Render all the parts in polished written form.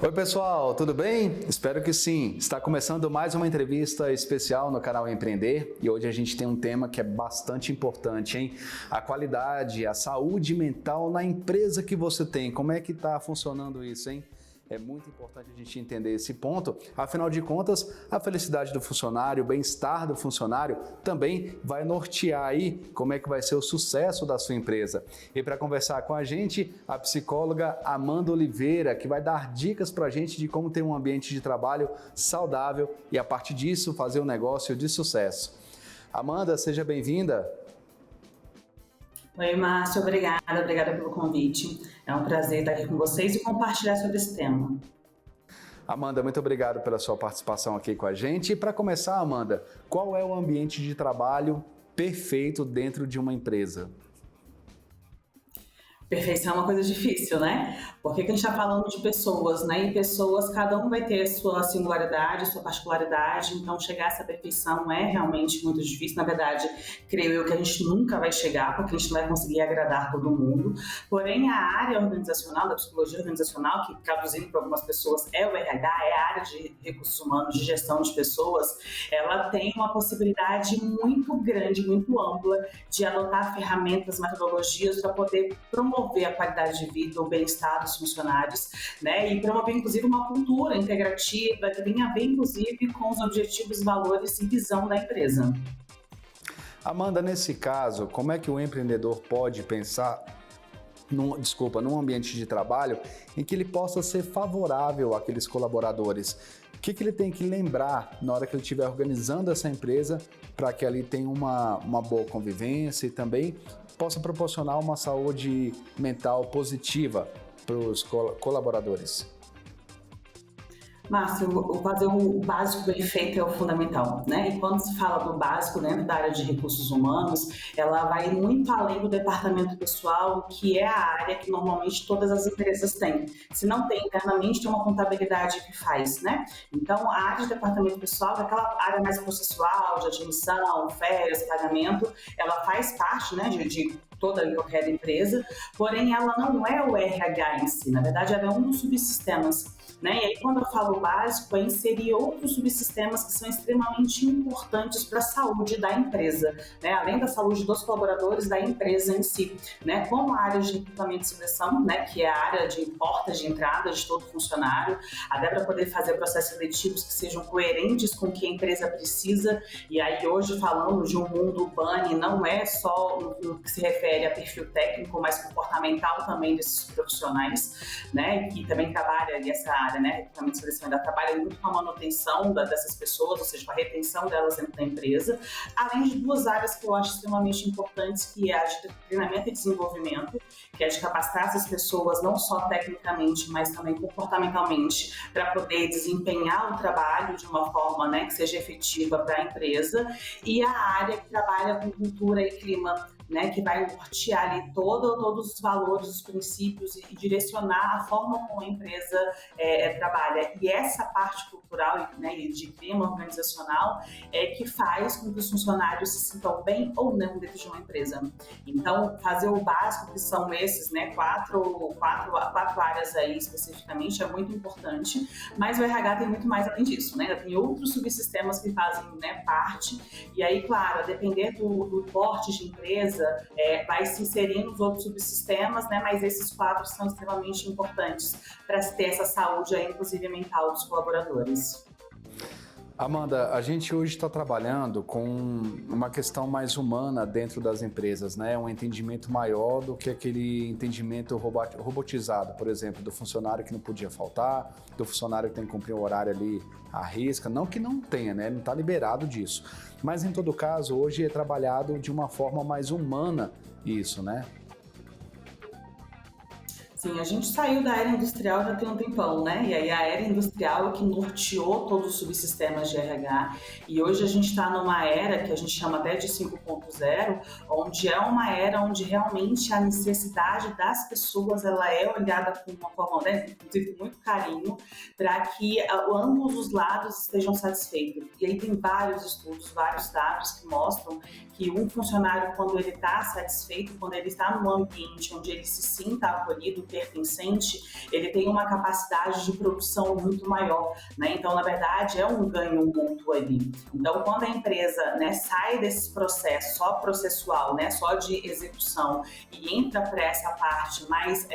Oi pessoal, tudo bem? Espero que sim. Está começando mais uma entrevista especial no canal Empreender e hoje a gente tem um tema que é bastante importante, hein? A qualidade, a saúde mental na empresa que você tem. Como é que está funcionando isso, hein? É muito importante a gente entender esse ponto, afinal de contas, a felicidade do funcionário, o bem-estar do funcionário também vai nortear aí como é que vai ser o sucesso da sua empresa. E para conversar com a gente, a psicóloga Amanda Oliveira, que vai dar dicas para a gente de como ter um ambiente de trabalho saudável e a partir disso fazer um negócio de sucesso. Amanda, seja bem-vinda. Oi, Márcio, obrigada pelo convite. É um prazer estar aqui com vocês e compartilhar sobre esse tema. Amanda, muito obrigado pela sua participação aqui com a gente. E para começar, Amanda, qual é o ambiente de trabalho perfeito dentro de uma empresa? Perfeição é uma coisa difícil, né? Porque a gente está falando de pessoas, né? E pessoas, cada um vai ter a sua singularidade, a sua particularidade, então chegar a essa perfeição é realmente muito difícil. Na verdade, creio eu que a gente nunca vai chegar, porque a gente não vai conseguir agradar todo mundo. Porém, a área organizacional, da psicologia organizacional, que traduzindo para algumas pessoas é o RH, é a área de recursos humanos, de gestão de pessoas, ela tem uma possibilidade muito grande, muito ampla de adotar ferramentas, metodologias para poder promover a qualidade de vida, o bem-estar dos funcionários, né? E promover, inclusive, uma cultura integrativa que tenha a ver, inclusive, com os objetivos, valores e visão da empresa. Amanda, nesse caso, como é que o empreendedor pode pensar num ambiente de trabalho em que ele possa ser favorável àqueles colaboradores? O que ele tem que lembrar na hora que ele estiver organizando essa empresa para que ali tenha uma boa convivência e também possa proporcionar uma saúde mental positiva para os colaboradores? Márcio, fazer o básico bem feito é o fundamental, né? E quando se fala do básico dentro da área de recursos humanos, ela vai muito além do departamento pessoal, que é a área que normalmente todas as empresas têm. Se não tem internamente, tem uma contabilidade que faz, né? Então, a área de departamento pessoal, aquela área mais processual, de admissão, férias, pagamento, ela faz parte, né, de toda e qualquer empresa, porém ela não é o RH em si, na verdade ela é um dos subsistemas. Né? E aí, quando eu falo básico, é inserir outros subsistemas que são extremamente importantes para a saúde da empresa, né? Além da saúde dos colaboradores, da empresa em si, né? Como a área de recrutamento e seleção, né? Que é a área de portas de entrada de todo funcionário, até para poder fazer processos seletivos que sejam coerentes com o que a empresa precisa. E aí, hoje, falando de um mundo urbano, não é só no que se refere a perfil técnico, mas comportamental também desses profissionais, né? Que também trabalha nessa área, né, recrutamento e seleção, ainda trabalha muito com a manutenção dessas pessoas, ou seja, com a retenção delas dentro da empresa, além de duas áreas que eu acho extremamente importantes, que é a de treinamento e desenvolvimento, que é de capacitar essas pessoas não só tecnicamente, mas também comportamentalmente, para poder desempenhar o trabalho de uma forma, né, que seja efetiva para a empresa, e a área que trabalha com cultura e clima, né, que vai nortear ali todos os valores, os princípios e direcionar a forma como a empresa trabalha. E essa parte cultural, né, de clima organizacional é que faz com que os funcionários se sintam bem ou não dentro de uma empresa. Então, fazer o básico, que são esses, né, quatro áreas aí especificamente, é muito importante, mas o RH tem muito mais além disso, né? Tem outros subsistemas que fazem, né, parte, e aí, claro, a depender do porte de empresa, vai se inserir nos outros subsistemas, né? Mas esses quatro são extremamente importantes para se ter essa saúde, aí, inclusive mental dos colaboradores. Amanda, a gente hoje está trabalhando com uma questão mais humana dentro das empresas, né? Um entendimento maior do que aquele entendimento robotizado, por exemplo, do funcionário que não podia faltar, do funcionário que tem que cumprir o horário ali à risca. Não que não tenha, né? Não está liberado disso. Mas, em todo caso, hoje é trabalhado de uma forma mais humana isso, né? Sim, a gente saiu da era industrial já tem um tempão, né? E aí a era industrial é que norteou todos os subsistemas de RH. E hoje a gente está numa era que a gente chama até de 5.0, onde é uma era onde realmente a necessidade das pessoas ela é olhada com uma forma, né, inclusive com muito carinho, para que ambos os lados estejam satisfeitos. E aí tem vários estudos, vários dados que mostram que um funcionário, quando ele está satisfeito, quando ele está num ambiente onde ele se sinta acolhido, pertencente, ele tem uma capacidade de produção muito maior, né? Então, na verdade, é um ganho mútuo ali. Então, quando a empresa, né, sai desses processos só processual, né, só de execução e entra para essa parte mais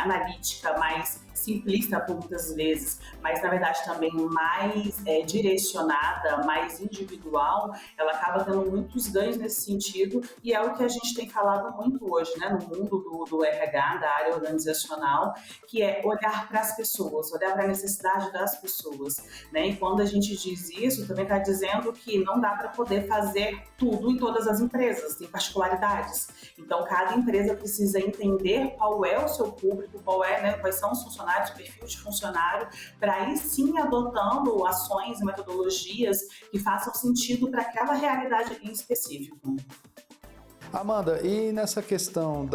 analítica, mais simplista por muitas vezes, mas na verdade também mais direcionada, mais individual, ela acaba tendo muitos ganhos nesse sentido e é o que a gente tem falado muito hoje, né, no mundo do RH, da área organizacional, que é olhar para as pessoas, olhar para a necessidade das pessoas, né? E quando a gente diz isso, também está dizendo que não dá para poder fazer tudo em todas as empresas, tem particularidades. Então, cada empresa precisa entender qual é o seu público, quais são os funcionários, o perfil de funcionário, para aí sim adotando ações e metodologias que façam sentido para aquela realidade em específico. Amanda, e nessa questão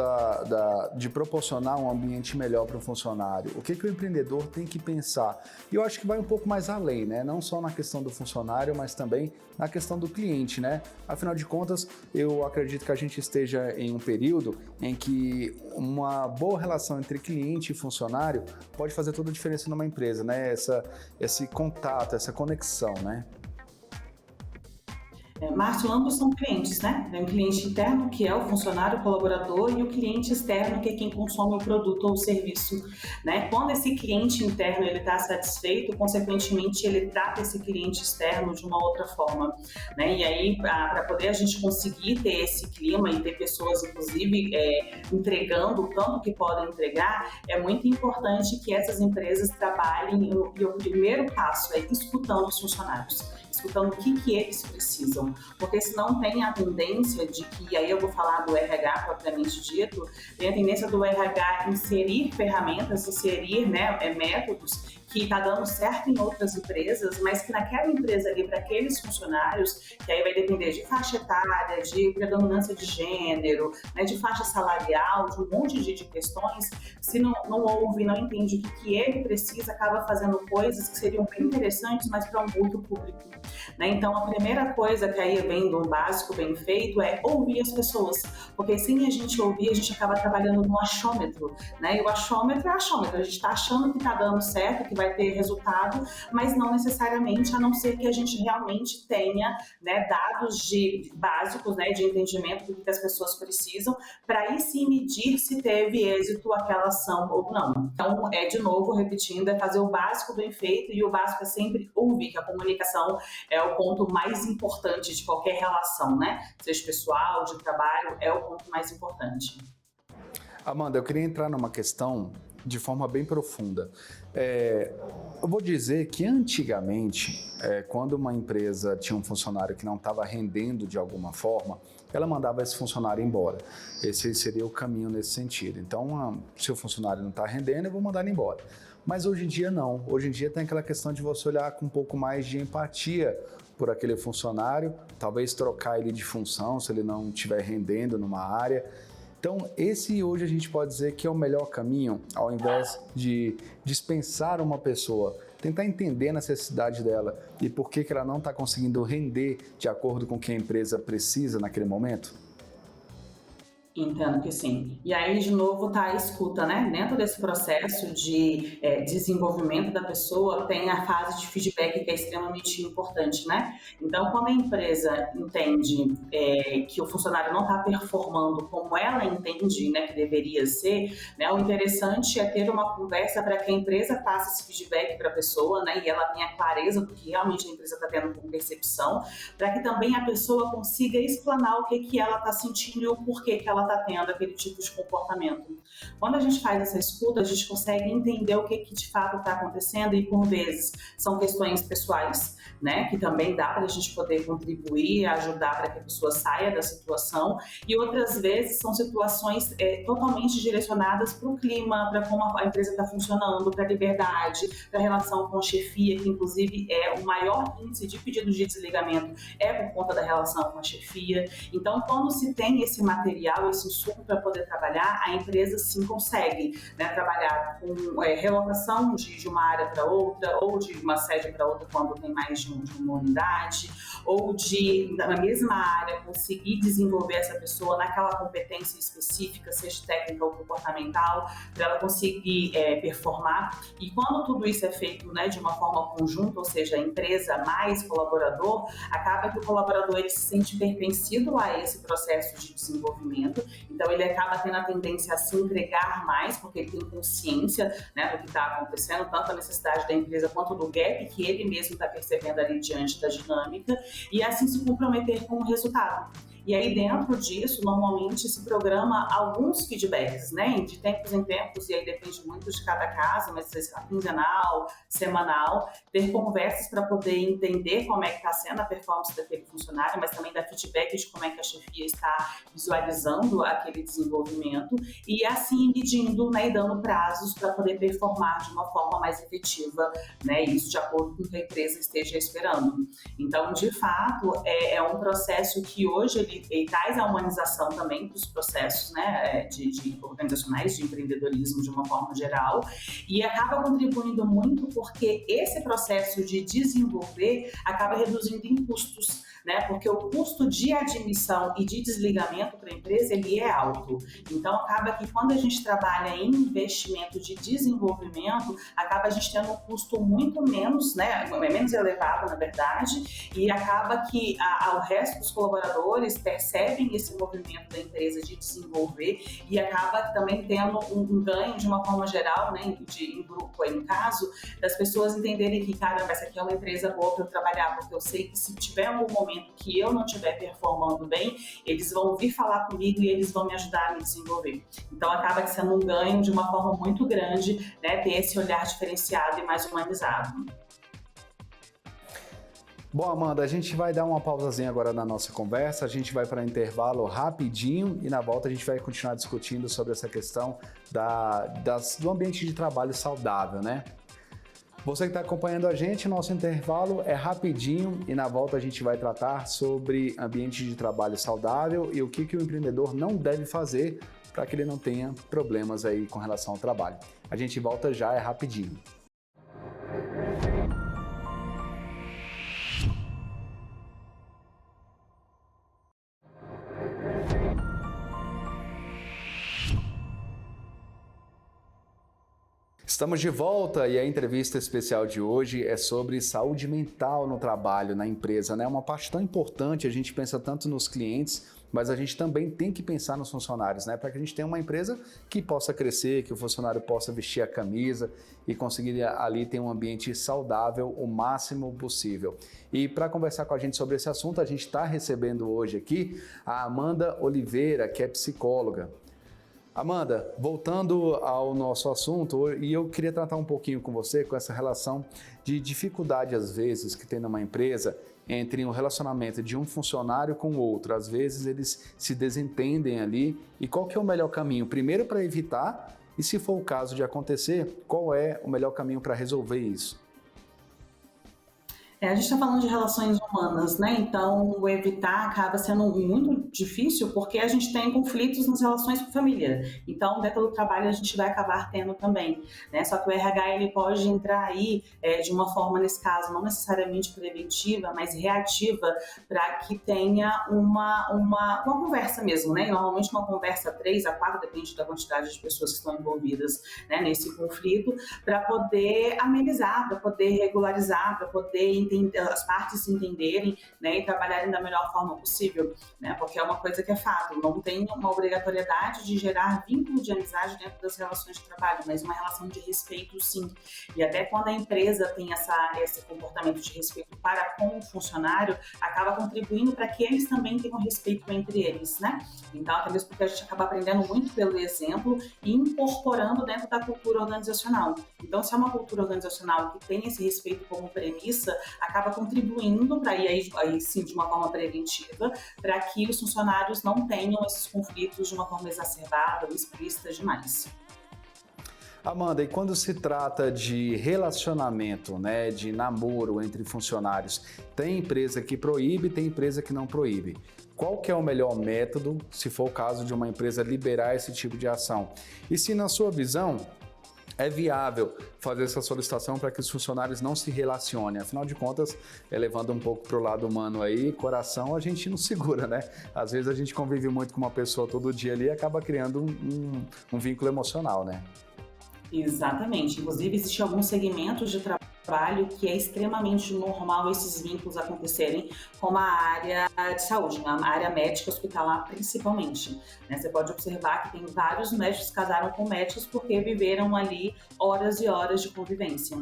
de proporcionar um ambiente melhor para o funcionário, o que o empreendedor tem que pensar? E eu acho que vai um pouco mais além, né? Não só na questão do funcionário, mas também na questão do cliente, né? Afinal de contas, eu acredito que a gente esteja em um período em que uma boa relação entre cliente e funcionário pode fazer toda a diferença numa empresa, né? Esse contato, essa conexão, né? Márcio, ambos são clientes, né? Tem um cliente interno, que é o funcionário, o colaborador, e o cliente externo, que é quem consome o produto ou o serviço, né? Quando esse cliente interno está satisfeito, consequentemente, ele trata esse cliente externo de uma outra forma, né? E aí, para poder a gente conseguir ter esse clima e ter pessoas, inclusive, entregando o tanto que podem entregar, é muito importante que essas empresas trabalhem, e o primeiro passo é escutando os funcionários, escutando o que eles precisam, porque senão tem a tendência de que, aí eu vou falar do RH propriamente dito, tem a tendência do RH inserir ferramentas, inserir, né, métodos que está dando certo em outras empresas, mas que naquela empresa ali, para aqueles funcionários, que aí vai depender de faixa etária, de predominância de gênero, né, de faixa salarial, de um monte de questões, se não ouve, não entende o que ele precisa, acaba fazendo coisas que seriam bem interessantes, mas para um outro público, né? Então, a primeira coisa que aí vem do básico bem feito é ouvir as pessoas, porque sem a gente ouvir, a gente acaba trabalhando no achômetro, né? E o achômetro é achômetro, a gente está achando que está dando certo, que vai ter resultado, mas não necessariamente, a não ser que a gente realmente tenha, né, dados básicos, né, de entendimento do que as pessoas precisam, para aí sim medir se teve êxito aquela ação ou não. Então, de novo, repetindo, é fazer o básico bem feito, e o básico é sempre ouvir, que a comunicação é o ponto mais importante de qualquer relação, né? Seja pessoal, de trabalho, é o ponto mais importante. Amanda, eu queria entrar numa questão de forma bem profunda. Eu vou dizer que antigamente, quando uma empresa tinha um funcionário que não estava rendendo de alguma forma, ela mandava esse funcionário embora. Esse seria o caminho nesse sentido. Então, se o funcionário não está rendendo, eu vou mandar ele embora. Mas hoje em dia não. Hoje em dia tem aquela questão de você olhar com um pouco mais de empatia por aquele funcionário, talvez trocar ele de função se ele não estiver rendendo numa área. Então, esse hoje a gente pode dizer que é o melhor caminho, ao invés de dispensar uma pessoa, tentar entender a necessidade dela e por que ela não está conseguindo render de acordo com o que a empresa precisa naquele momento. Entendo que sim. E aí, de novo, tá a escuta, né? Dentro desse processo de desenvolvimento da pessoa, tem a fase de feedback que é extremamente importante, né? Então, quando a empresa entende que o funcionário não está performando como ela entende, né, que deveria ser, né, o interessante é ter uma conversa para que a empresa passe esse feedback para a pessoa, né, e ela tenha clareza do que realmente a empresa está tendo como percepção, para que também a pessoa consiga explanar o que ela está sentindo e o porquê que ela está tendo aquele tipo de comportamento. Quando a gente faz essa escuta, a gente consegue entender o que de fato está acontecendo, e por vezes são questões pessoais, né, que também dá para a gente poder contribuir, ajudar para que a pessoa saia da situação, e outras vezes são situações totalmente direcionadas para o clima, para como a empresa está funcionando, para a liberdade, para a relação com a chefia, que inclusive o maior índice de pedidos de desligamento por conta da relação com a chefia. Então, quando se tem esse material, esse insumo para poder trabalhar, a empresa sim consegue, né, trabalhar com relocação de uma área para outra, ou de uma sede para outra quando tem mais de uma unidade, ou de, na mesma área, conseguir desenvolver essa pessoa naquela competência específica, seja técnica ou comportamental, para ela conseguir performar. E quando tudo isso é feito, né, de uma forma conjunta, ou seja, a empresa mais colaborador, acaba que o colaborador ele se sente pertencido a esse processo de desenvolvimento, então ele acaba tendo a tendência a se entregar mais, porque ele tem consciência, né, do que está acontecendo, tanto a necessidade da empresa quanto do gap que ele mesmo está percebendo ali diante da dinâmica, e assim se comprometer com o resultado. E aí, dentro disso, normalmente se programa alguns feedbacks, né? De tempos em tempos, e aí depende muito de cada caso, mas se é quinzenal, semanal, ter conversas para poder entender como é que está sendo a performance daquele funcionário, mas também dar feedback de como é que a chefia está visualizando aquele desenvolvimento, e assim medindo, né, e dando prazos para poder performar de uma forma mais efetiva, né? Isso de acordo com o que a empresa esteja esperando. Então, de fato, é um processo que hoje ele traz a humanização também dos processos, né, de organizacionais, de empreendedorismo de uma forma geral, e acaba contribuindo muito porque esse processo de desenvolver acaba reduzindo em custos, né, porque o custo de admissão e de desligamento para a empresa ele é alto. Então acaba que quando a gente trabalha em investimento de desenvolvimento, acaba a gente tendo um custo muito menos, né, menos elevado na verdade, e acaba que o resto dos colaboradores percebem esse movimento da empresa de desenvolver e acaba também tendo um ganho de uma forma geral, né, em grupo, em caso, das pessoas entenderem que, caramba, essa aqui é uma empresa boa para eu trabalhar, porque eu sei que se tiver algum momento que eu não estiver performando bem, eles vão vir falar comigo e eles vão me ajudar a me desenvolver. Então acaba sendo um ganho de uma forma muito grande, né, ter esse olhar diferenciado e mais humanizado. Bom, Amanda, a gente vai dar uma pausazinha agora na nossa conversa, a gente vai para intervalo rapidinho e na volta a gente vai continuar discutindo sobre essa questão do ambiente de trabalho saudável, né? Você que está acompanhando a gente, nosso intervalo é rapidinho e na volta a gente vai tratar sobre ambiente de trabalho saudável e o que o empreendedor não deve fazer para que ele não tenha problemas aí com relação ao trabalho. A gente volta já, é rapidinho. Estamos de volta e a entrevista especial de hoje é sobre saúde mental no trabalho, na empresa, né? Uma parte tão importante, a gente pensa tanto nos clientes, mas a gente também tem que pensar nos funcionários, né? Para que a gente tenha uma empresa que possa crescer, que o funcionário possa vestir a camisa e conseguir ali ter um ambiente saudável o máximo possível. E para conversar com a gente sobre esse assunto, a gente está recebendo hoje aqui a Amanda Oliveira, que é psicóloga. Amanda, voltando ao nosso assunto, e eu queria tratar um pouquinho com você com essa relação de dificuldade, às vezes, que tem numa empresa entre o relacionamento de um funcionário com o outro. Às vezes eles se desentendem ali. E qual que é o melhor caminho? Primeiro para evitar e, se for o caso de acontecer, qual é o melhor caminho para resolver isso? A gente está falando de relações humanas, né? Então, o evitar acaba sendo muito difícil porque a gente tem conflitos nas relações com a família. Então, dentro do trabalho, a gente vai acabar tendo também, né? Só que o RH ele pode entrar aí de uma forma, nesse caso, não necessariamente preventiva, mas reativa, para que tenha uma conversa mesmo, né? E normalmente uma conversa 3 a 4, depende da quantidade de pessoas que estão envolvidas, né, nesse conflito, para poder amenizar, para poder regularizar, para poder as partes se entenderem, né, e trabalharem da melhor forma possível, né, porque é uma coisa que é fato, não tem uma obrigatoriedade de gerar vínculo de amizade dentro das relações de trabalho, mas uma relação de respeito sim, e até quando a empresa tem esse comportamento de respeito para com o funcionário, acaba contribuindo para que eles também tenham respeito entre eles, né, então até mesmo porque a gente acaba aprendendo muito pelo exemplo e incorporando dentro da cultura organizacional. Então, se é uma cultura organizacional que tem esse respeito como premissa, acaba contribuindo para aí sim de uma forma preventiva, para que os funcionários não tenham esses conflitos de uma forma exacerbada ou explícita demais. Amanda, e quando se trata de relacionamento, né, de namoro entre funcionários, tem empresa que proíbe, tem empresa que não proíbe. qual que é o melhor método, se for o caso de uma empresa liberar esse tipo de ação. E se, na sua visão, é viável fazer essa solicitação para que os funcionários não se relacionem. Afinal de contas, levando um pouco para o lado humano aí, coração a gente não segura, né? Às vezes a gente convive muito com uma pessoa todo dia ali e acaba criando um vínculo emocional, né? Exatamente. Inclusive, existem alguns segmentos de trabalho que é extremamente normal esses vínculos acontecerem, como a área de saúde, a área médica hospitalar principalmente. Né? Você pode observar que tem vários médicos que casaram com médicos porque viveram ali horas e horas de convivência.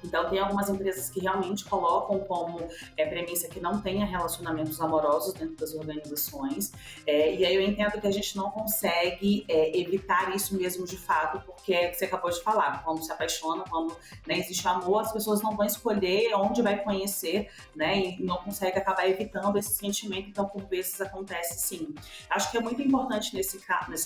Então, tem algumas empresas que realmente colocam como premissa que não tenha relacionamentos amorosos dentro das organizações. E aí eu entendo que a gente não consegue evitar isso mesmo de fato, porque é o que você acabou de falar, quando se apaixona, quando existe amor, as pessoas não vão escolher onde vai conhecer, né, e não consegue acabar evitando esse sentimento, então por vezes acontece sim. Acho que é muito importante nesse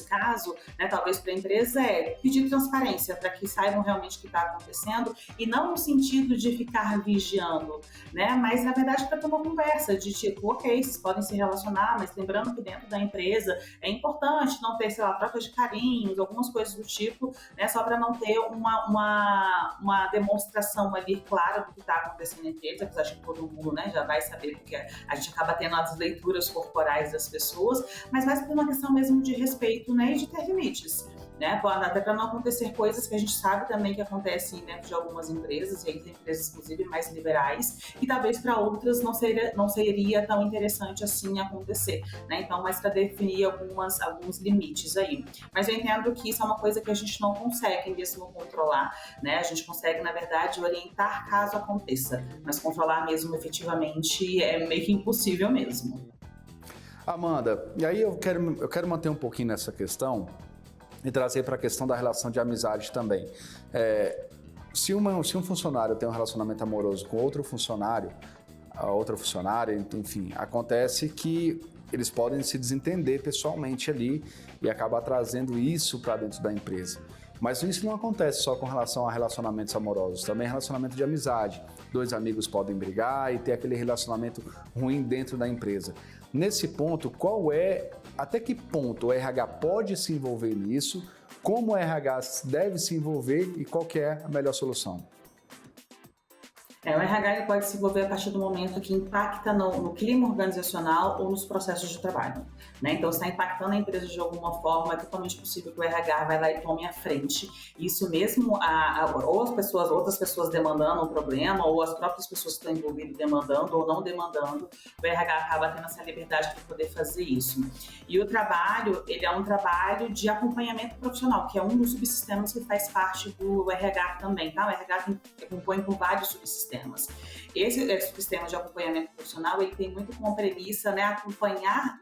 caso, né, talvez para a empresa, pedir transparência para que saibam realmente o que está acontecendo e não no sentido de ficar vigiando, né? Mas na verdade para ter uma conversa de tipo, ok, vocês podem se relacionar, mas lembrando que dentro da empresa é importante não ter, sei lá, trocas de carinhos, algumas coisas do tipo, né? Só para não ter uma demonstração ali clara do que está acontecendo entre eles, apesar de que todo mundo, né, já vai saber, porque a gente acaba tendo as leituras corporais das pessoas, mas mais por uma questão mesmo de respeito, né, e de ter limites. Né? Até para não acontecer coisas que a gente sabe também que acontecem dentro de algumas empresas, e aí tem empresas inclusive mais liberais, e talvez para outras não seria tão interessante assim acontecer, né? Então, mais para definir alguns limites aí. Mas eu entendo que isso é uma coisa que a gente não consegue mesmo controlar, né? A gente consegue, na verdade, orientar caso aconteça, mas controlar mesmo efetivamente é meio que impossível mesmo. Amanda, e aí eu quero manter um pouquinho nessa questão e trazer para a questão da relação de amizade também. Se um funcionário tem um relacionamento amoroso com outro funcionário, a outra funcionária, enfim, acontece que eles podem se desentender pessoalmente ali e acabar trazendo isso para dentro da empresa. Mas isso não acontece só com relação a relacionamentos amorosos, também relacionamento de amizade. Dois amigos podem brigar e ter aquele relacionamento ruim dentro da empresa. Nesse ponto, até que ponto o RH pode se envolver nisso, como o RH deve se envolver e qual que é a melhor solução? O RH pode se envolver a partir do momento que impacta no clima organizacional ou nos processos de trabalho. Né? Então, se está impactando a empresa de alguma forma, é totalmente possível que o RH vai lá e tome a frente. Isso mesmo, ou outras pessoas demandando um problema, ou as próprias pessoas que estão envolvidas demandando ou não demandando, o RH acaba tendo essa liberdade para poder fazer isso. E o trabalho, ele é um trabalho de acompanhamento profissional, que é um dos subsistemas que faz parte do RH também. Tá? O RH compõe por vários subsistemas. Esse sistema de acompanhamento profissional, ele tem muito como premissa, né, acompanhar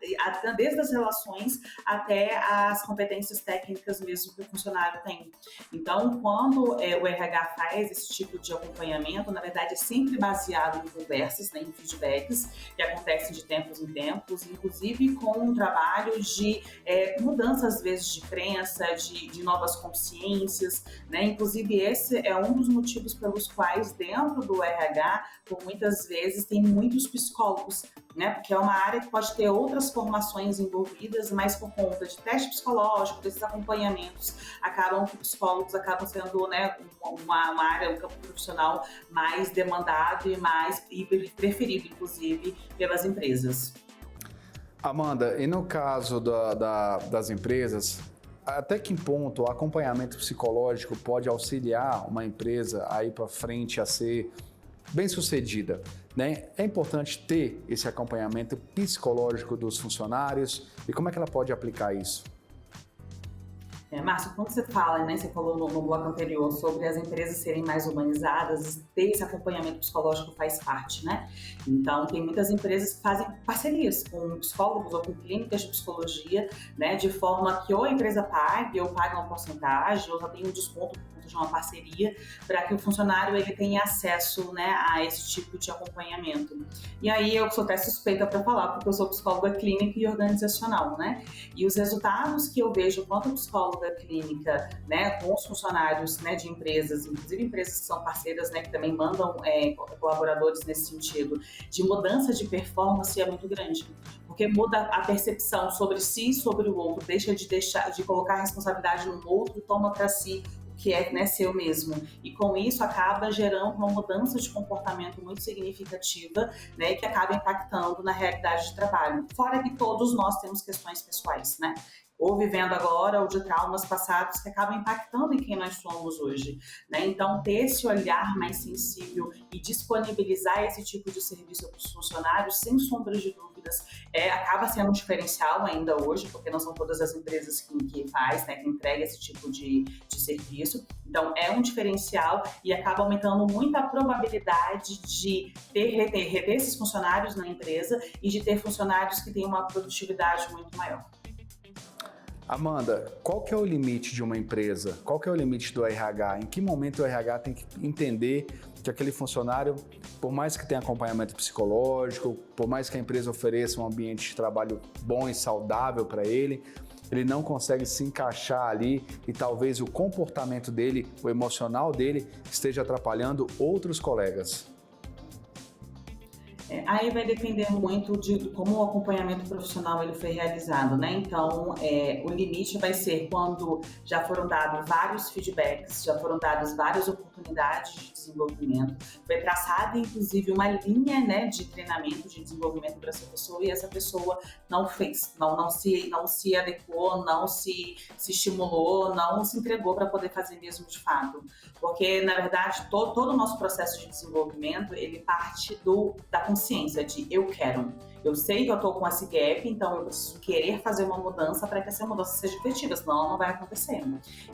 desde as relações até as competências técnicas mesmo que o funcionário tem. Então, quando o RH faz esse tipo de acompanhamento, na verdade é sempre baseado em conversas, né, em feedbacks que acontecem de tempos em tempos, inclusive com um trabalho de mudança às vezes de crença, de novas consciências, né? Inclusive esse é um dos motivos pelos quais dentro do RH, por muitas vezes, tem muitos psicólogos, né? Porque é uma área que pode ter outras formações envolvidas, mas por conta de teste psicológico, desses acompanhamentos, que psicólogos acabam sendo, né, uma área, um campo profissional mais demandado e preferido, inclusive, pelas empresas. Amanda, e no caso das empresas, até que ponto o acompanhamento psicológico pode auxiliar uma empresa a ir para frente, a ser bem-sucedida, né? É importante ter esse acompanhamento psicológico dos funcionários e como é que ela pode aplicar isso? Márcio, quando você fala, né, você falou no bloco anterior sobre as empresas serem mais humanizadas, ter esse acompanhamento psicológico faz parte, né? Então, tem muitas empresas que fazem parcerias com psicólogos ou com clínicas de psicologia, né, de forma que ou a empresa pague, ou paga uma porcentagem, ou já tem um desconto de uma parceria, para que o funcionário ele tenha acesso, né, a esse tipo de acompanhamento. E aí eu sou até suspeita para falar, porque eu sou psicóloga clínica e organizacional, né? E os resultados que eu vejo enquanto psicóloga clínica, né, com os funcionários, né, de empresas, inclusive empresas que são parceiras, né, que também mandam colaboradores nesse sentido, de mudança de performance é muito grande. porque muda a percepção sobre si e sobre o outro, deixa de colocar a responsabilidade no outro, toma para si que é, né, seu mesmo. E com isso acaba gerando uma mudança de comportamento muito significativa, né, que acaba impactando na realidade de trabalho. Fora que todos nós temos questões pessoais, né? Ou vivendo agora, ou de traumas passados que acabam impactando em quem nós somos hoje, né? Então, ter esse olhar mais sensível e disponibilizar esse tipo de serviço para os funcionários, sem sombra de dúvidas, acaba sendo um diferencial ainda hoje, porque não são todas as empresas que faz, né, que entrega esse tipo de serviço. Então, é um diferencial e acaba aumentando muito a probabilidade de reter esses funcionários na empresa e de ter funcionários que têm uma produtividade muito maior. Amanda, qual que é o limite de uma empresa? Qual que é o limite do RH? Em que momento o RH tem que entender que aquele funcionário, por mais que tenha acompanhamento psicológico, por mais que a empresa ofereça um ambiente de trabalho bom e saudável para ele não consegue se encaixar ali e talvez o comportamento dele, o emocional dele, esteja atrapalhando outros colegas? Aí vai depender muito de como o acompanhamento profissional ele foi realizado, né? Então, o limite vai ser quando já foram dados vários feedbacks, já foram dadas várias oportunidades de desenvolvimento, foi traçada, inclusive, uma linha, né, de treinamento, de desenvolvimento para essa pessoa e essa pessoa não fez, não se adequou, não se estimulou, não se entregou para poder fazer mesmo de fato. Porque, na verdade, todo o nosso processo de desenvolvimento, ele parte da consciência de eu quero. Eu sei que eu estou com esse gap, então eu preciso querer fazer uma mudança para que essa mudança seja efetiva, senão ela não vai acontecer.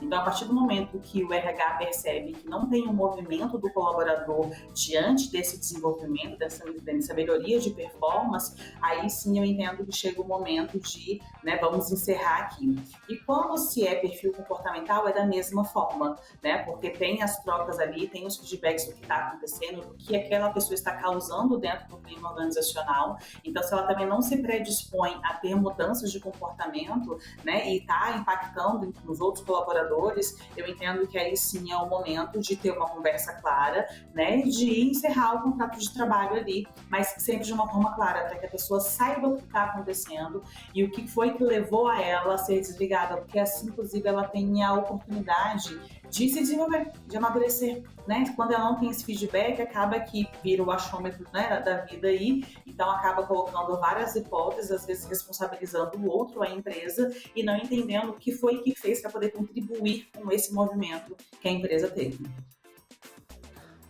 Então, a partir do momento que o RH percebe que não tem um movimento do colaborador diante desse desenvolvimento, dessa melhoria de performance, aí sim eu entendo que chega o momento de, né, vamos encerrar aqui. E quando se é perfil comportamental, é da mesma forma, né, porque tem as trocas ali, tem os feedbacks do que está acontecendo, do que aquela pessoa está causando dentro do clima organizacional. Então, se ela também não se predispõe a ter mudanças de comportamento, né, e está impactando nos outros colaboradores, eu entendo que aí sim é o momento de ter uma conversa clara, né, de encerrar o contrato de trabalho ali, mas sempre de uma forma clara, para que a pessoa saiba o que está acontecendo e o que foi que levou a ela a ser desligada, porque assim, inclusive, ela tem a oportunidade de se desenvolver, de amadurecer, né? Quando ela não tem esse feedback, acaba que vira o achômetro, né, da vida aí, então acaba colocando várias hipóteses, às vezes responsabilizando o outro, a empresa, e não entendendo o que foi que fez para poder contribuir com esse movimento que a empresa teve.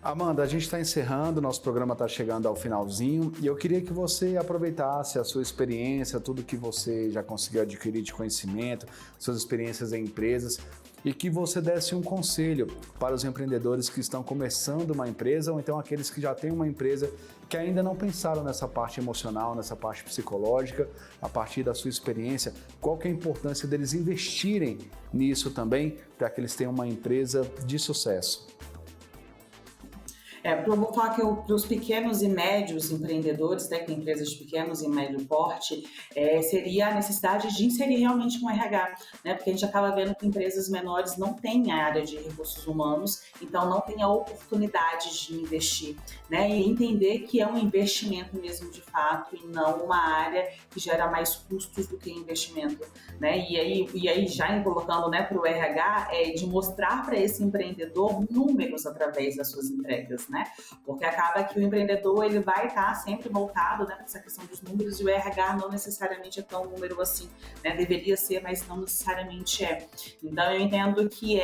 Amanda, a gente está encerrando, nosso programa está chegando ao finalzinho e eu queria que você aproveitasse a sua experiência, tudo que você já conseguiu adquirir de conhecimento, suas experiências em empresas e que você desse um conselho para os empreendedores que estão começando uma empresa ou então aqueles que já têm uma empresa que ainda não pensaram nessa parte emocional, nessa parte psicológica, a partir da sua experiência, qual que é a importância deles investirem nisso também para que eles tenham uma empresa de sucesso? Eu vou falar que para os pequenos e médios empreendedores, né, que tem empresas de pequenos e médio porte, seria a necessidade de inserir realmente um RH, né, porque a gente acaba vendo que empresas menores não têm a área de recursos humanos, então não tem a oportunidade de investir, né, e entender que é um investimento mesmo de fato e não uma área que gera mais custos do que investimento, né, e aí já colocando, né, para o RH, de mostrar para esse empreendedor números através das suas entregas, né? Porque acaba que o empreendedor ele vai estar sempre voltado, né, para essa questão dos números e o RH não necessariamente é tão número assim, né? Deveria ser, mas não necessariamente é. Então eu entendo que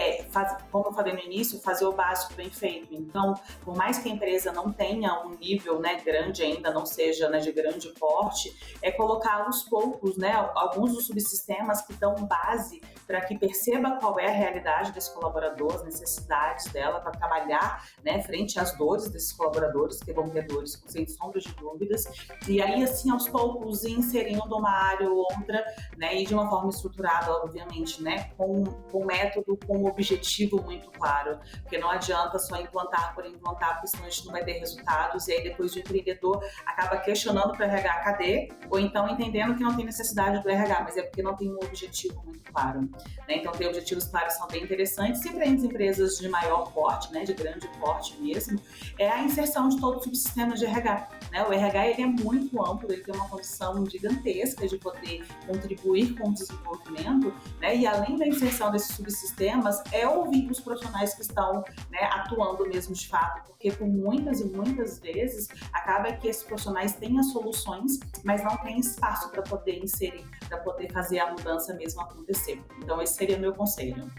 como eu falei no início, fazer o básico bem feito. Então, por mais que a empresa não tenha um nível, né, grande ainda, não seja, né, de grande porte, colocar aos poucos, né, alguns dos subsistemas que dão base para que perceba qual é a realidade desse colaborador, as necessidades dela para trabalhar, né, frente às dores desses colaboradores, que vão ter dores sem sombra de dúvidas, e aí assim aos poucos inserindo uma área ou outra, né, e de uma forma estruturada, obviamente, né, com método, com um objetivo muito claro, porque não adianta só implantar por implantar, porque senão a gente não vai ter resultados, e aí depois o empreendedor acaba questionando para o RH, cadê? Ou então entendendo que não tem necessidade do RH, mas é porque não tem um objetivo muito claro, né, então ter objetivos claros são bem interessantes, e para as empresas de maior porte, né, de grande porte mesmo, é a inserção de todos os subsistemas de RH. Né? O RH ele é muito amplo, ele tem uma condição gigantesca de poder contribuir com o desenvolvimento, né? E além da inserção desses subsistemas, é ouvir os profissionais que estão, né, atuando mesmo de fato, porque por muitas e muitas vezes acaba que esses profissionais têm as soluções, mas não tem espaço para poder inserir, para poder fazer a mudança mesmo acontecer. Então esse seria o meu conselho.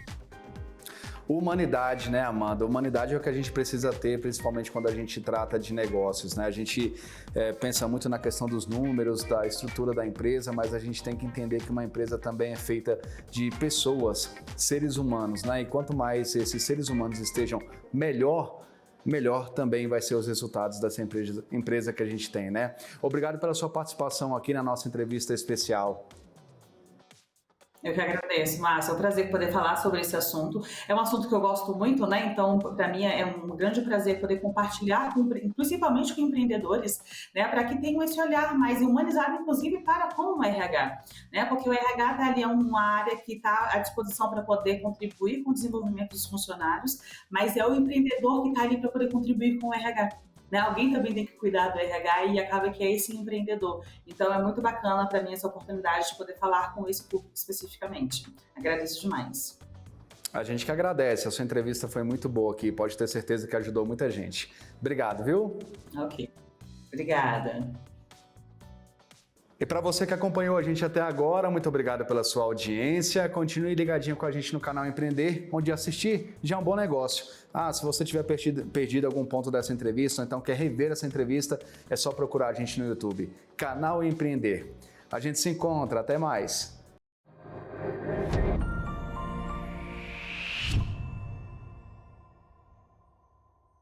Humanidade, né, Amanda? Humanidade é o que a gente precisa ter, principalmente quando a gente trata de negócios, né? A gente pensa muito na questão dos números, da estrutura da empresa, mas a gente tem que entender que uma empresa também é feita de pessoas, seres humanos, né? E quanto mais esses seres humanos estejam melhor também vai ser os resultados dessa empresa que a gente tem, né? Obrigado pela sua participação aqui na nossa entrevista especial. Eu que agradeço, Márcia. É um prazer poder falar sobre esse assunto. É um assunto que eu gosto muito, né? Então, para mim é um grande prazer poder compartilhar, principalmente com empreendedores, né? Para que tenham esse olhar mais humanizado, inclusive para com o RH, né? Porque o RH está ali, é uma área que está à disposição para poder contribuir com o desenvolvimento dos funcionários, mas é o empreendedor que está ali para poder contribuir com o RH. Né? Alguém também tem que cuidar do RH e acaba que é esse empreendedor. Então é muito bacana para mim essa oportunidade de poder falar com esse público especificamente. Agradeço demais. A gente que agradece, a sua entrevista foi muito boa aqui, pode ter certeza que ajudou muita gente. Obrigado, viu? Ok, obrigada. E para você que acompanhou a gente até agora, muito obrigado pela sua audiência. Continue ligadinho com a gente no canal Empreender, onde assistir já é um bom negócio. Se você tiver perdido algum ponto dessa entrevista, ou então quer rever essa entrevista, é só procurar a gente no YouTube. Canal Empreender. A gente se encontra, até mais.